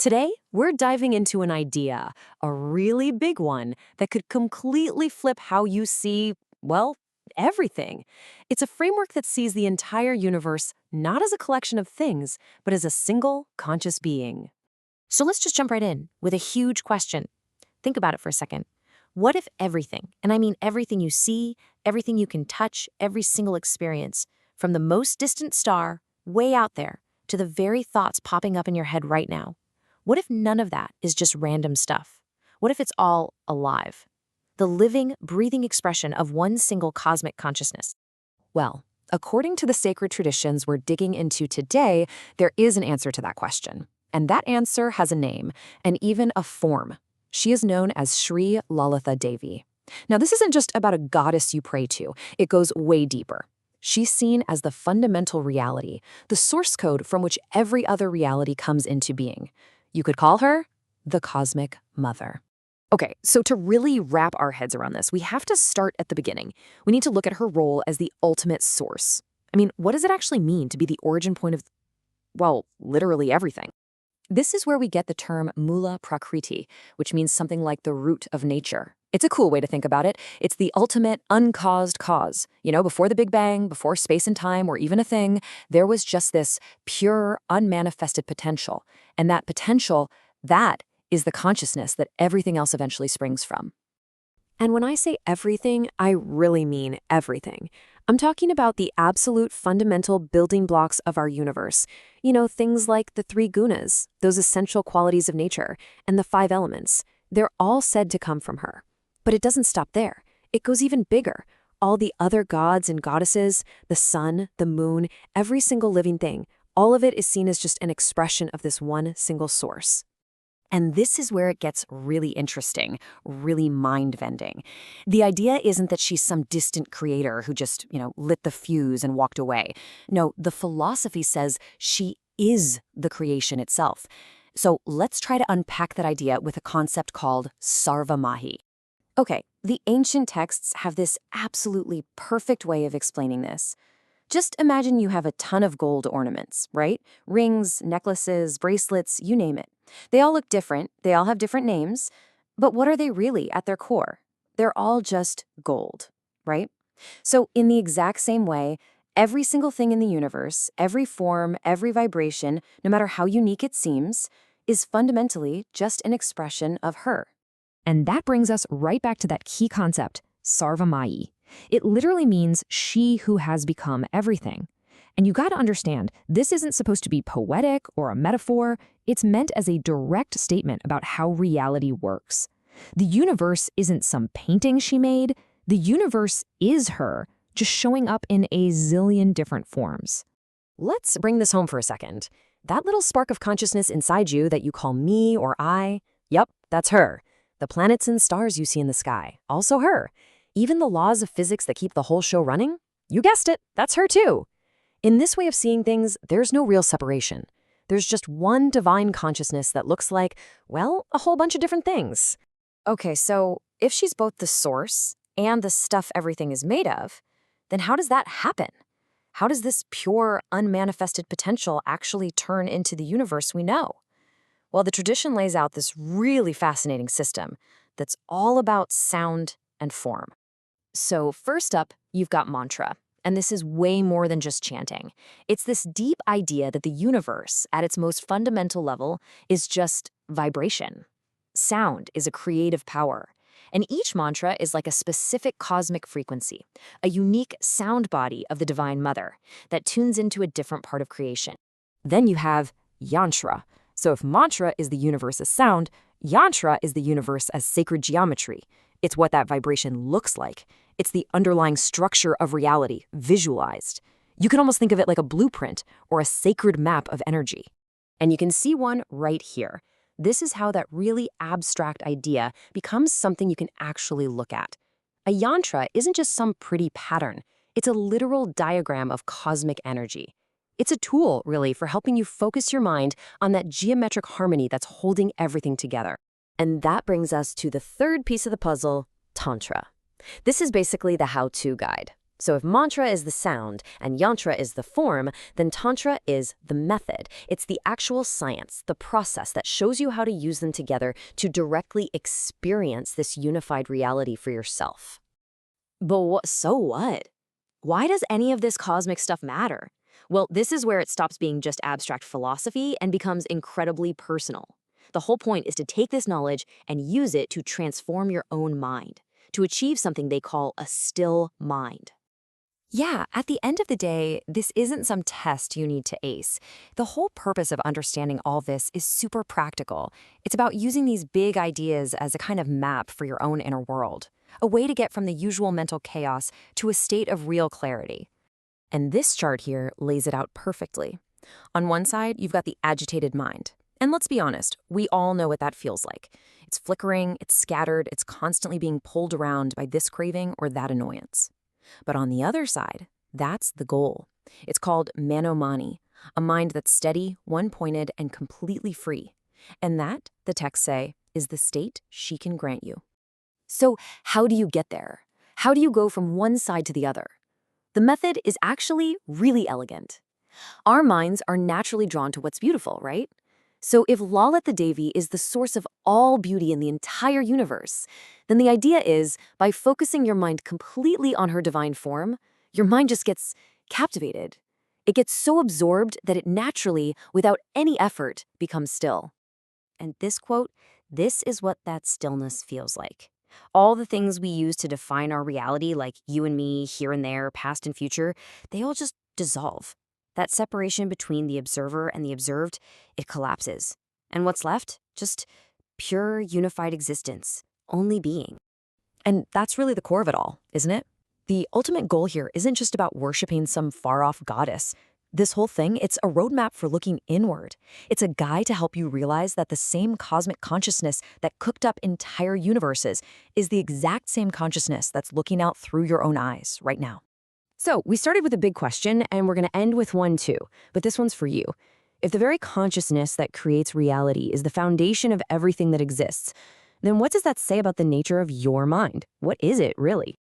Today, we're diving into an idea, a really big one, that could completely flip how you see, well, everything. It's a framework that sees the entire universe not as a collection of things, but as a single conscious being. So let's just jump right in with a huge question. Think about it for a second. What if everything, and I mean everything you see, everything you can touch, every single experience, from the most distant star, way out there, to the very thoughts popping up in your head right now, what if none of that is just random stuff? What if it's all alive? The living, breathing expression of one single cosmic consciousness. Well, according to the sacred traditions we're digging into today, there is an answer to that question. And that answer has a name, and even a form. She is known as Sri Lalitha Devi. Now, this isn't just about a goddess you pray to. It goes way deeper. She's seen as the fundamental reality, the source code from which every other reality comes into being. You could call her the Cosmic Mother. Okay, so to really wrap our heads around this, we have to start at the beginning. We need to look at her role as the ultimate source. I mean, what does it actually mean to be the origin point of, well, literally everything? This is where we get the term Mula Prakriti, which means something like the root of nature. It's a cool way to think about it. It's the ultimate uncaused cause. You know, before the Big Bang, before space and time were even a thing, there was just this pure, unmanifested potential. And that potential, that is the consciousness that everything else eventually springs from. And when I say everything, I really mean everything. I'm talking about the absolute fundamental building blocks of our universe. You know, things like the three gunas, those essential qualities of nature, and the five elements. They're all said to come from her. But it doesn't stop there. It goes even bigger. All the other gods and goddesses, the sun, the moon, every single living thing, all of it is seen as just an expression of this one single source. And this is where it gets really interesting, really mind-bending. The idea isn't that she's some distant creator who just, lit the fuse and walked away. No, the philosophy says she is the creation itself. So let's try to unpack that idea with a concept called sarvamahi. Okay, the ancient texts have this absolutely perfect way of explaining this. Just imagine you have a ton of gold ornaments, right? Rings, necklaces, bracelets, you name it. They all look different, they all have different names, but what are they really at their core? They're all just gold, right? So in the exact same way, every single thing in the universe, every form, every vibration, no matter how unique it seems, is fundamentally just an expression of her. And that brings us right back to that key concept, sarvamayi. It literally means she who has become everything. And you gotta understand, this isn't supposed to be poetic or a metaphor. It's meant as a direct statement about how reality works. The universe isn't some painting she made. The universe is her, just showing up in a zillion different forms. Let's bring this home for a second. That little spark of consciousness inside you that you call me or I, yep, that's her. The planets and stars you see in the sky, also her. Even the laws of physics that keep the whole show running? You guessed it, that's her too. In this way of seeing things, there's no real separation. There's just one divine consciousness that looks like, well, a whole bunch of different things. Okay, so if she's both the source and the stuff everything is made of, then how does that happen? How does this pure, unmanifested potential actually turn into the universe we know? Well, the tradition lays out this really fascinating system that's all about sound and form. So first up, you've got mantra. And this is way more than just chanting. It's this deep idea that the universe, at its most fundamental level, is just vibration. Sound is a creative power. And each mantra is like a specific cosmic frequency, a unique sound body of the Divine Mother that tunes into a different part of creation. Then you have yantra. So if mantra is the universe as sound, yantra is the universe as sacred geometry. It's what that vibration looks like. It's the underlying structure of reality, visualized. You can almost think of it like a blueprint or a sacred map of energy. And you can see one right here. This is how that really abstract idea becomes something you can actually look at. A yantra isn't just some pretty pattern. It's a literal diagram of cosmic energy. It's a tool, really, for helping you focus your mind on that geometric harmony that's holding everything together. And that brings us to the third piece of the puzzle, Tantra. This is basically the how-to guide. So if mantra is the sound and yantra is the form, then tantra is the method. It's the actual science, the process that shows you how to use them together to directly experience this unified reality for yourself. But so what? Why does any of this cosmic stuff matter? Well, this is where it stops being just abstract philosophy and becomes incredibly personal. The whole point is to take this knowledge and use it to transform your own mind, to achieve something they call a still mind. Yeah, at the end of the day, this isn't some test you need to ace. The whole purpose of understanding all this is super practical. It's about using these big ideas as a kind of map for your own inner world, a way to get from the usual mental chaos to a state of real clarity. And this chart here lays it out perfectly. On one side, you've got the agitated mind. And let's be honest, we all know what that feels like. It's flickering, it's scattered, it's constantly being pulled around by this craving or that annoyance. But on the other side, that's the goal. It's called manomani, a mind that's steady, one-pointed, and completely free. And that, the texts say, is the state she can grant you. So how do you get there? How do you go from one side to the other? The method is actually really elegant. Our minds are naturally drawn to what's beautiful, right? So if Lalita Devi is the source of all beauty in the entire universe, then the idea is, by focusing your mind completely on her divine form, your mind just gets captivated. It gets so absorbed that it naturally, without any effort, becomes still. And this quote, this is what that stillness feels like. All the things we use to define our reality, like you and me, here and there, past and future, they all just dissolve. That separation between the observer and the observed, it collapses. And what's left? Just pure, unified existence, only being. And that's really the core of it all, isn't it? The ultimate goal here isn't just about worshiping some far-off goddess. This whole thing, it's a roadmap for looking inward. It's a guide to help you realize that the same cosmic consciousness that cooked up entire universes is the exact same consciousness that's looking out through your own eyes right now. So we started with a big question, and we're going to end with one too, but this one's for you. If the very consciousness that creates reality is the foundation of everything that exists, then what does that say about the nature of your mind? What is it, really?